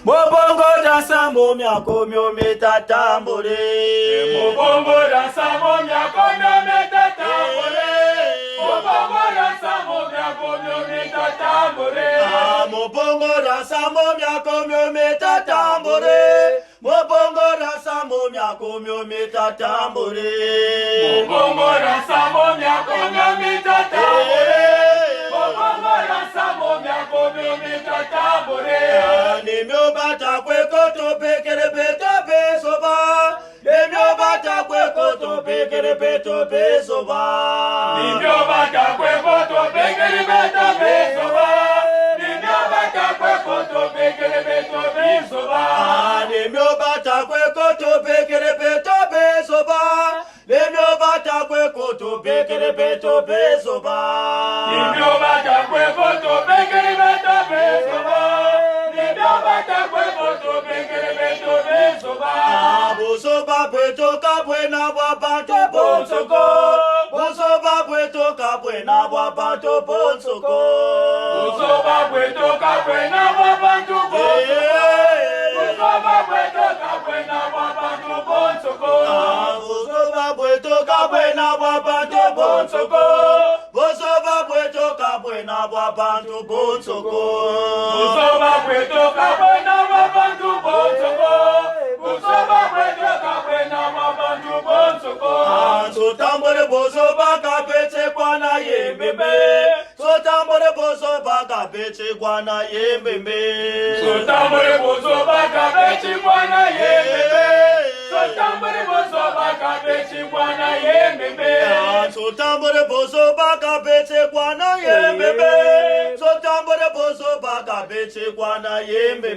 Mobongo dansa momia komyo metatambore. Mobongo dansa momia komyo metatambore. Mobongo dansa momia komyo metatambore. Mobongo dansa momia komyo metatambore. Mobongo dansa momia komyo metatambore. Mobongo dansa momia komyo metatambore. Mobongo dansa momia komyo metatambore. Nemyo bata kwe koto pekere beto besoba. Nemyo bata kwe koto pekere beto besoba. Nemyo bata kwe koto pekere beto besoba. Nemyo bata kwe koto pekere beto besoba. Nemyo bata kwe koto pekere beto besoba. Nemyo bata kwe koto pekere beto besoba. Nemyo bata kwe koto pekere beto besoba. Nemyo bata kwe koto pekere beto besoba. Bosoba pweto kapwe na wabantu bonsoko. Bosoba pweto kapwe na wabantu bonsoko. Bosoba pweto kapwe na wabantu bonsoko. Bosoba pweto kapwe na wabantu bonsoko. Bosoba pweto kapwe na wabantu bonsoko. Bosoba pweto kapwe na wabantu bonsoko. Bosoba pweto kapwe na wabantu bonsoko. Bosoba pweto kapwe na wabantu bonsoko. Sotambore bosoba kapete kwana yembembe. Sotambore bosoba kapete kwana yembembe. Sotambore bosoba kapete kwana yembembe. Sotambore bosoba kapete kwana yembembe. Sotambore bosoba kapete kwana yembembe. Sotambore bosoba kapete kwana yembembe.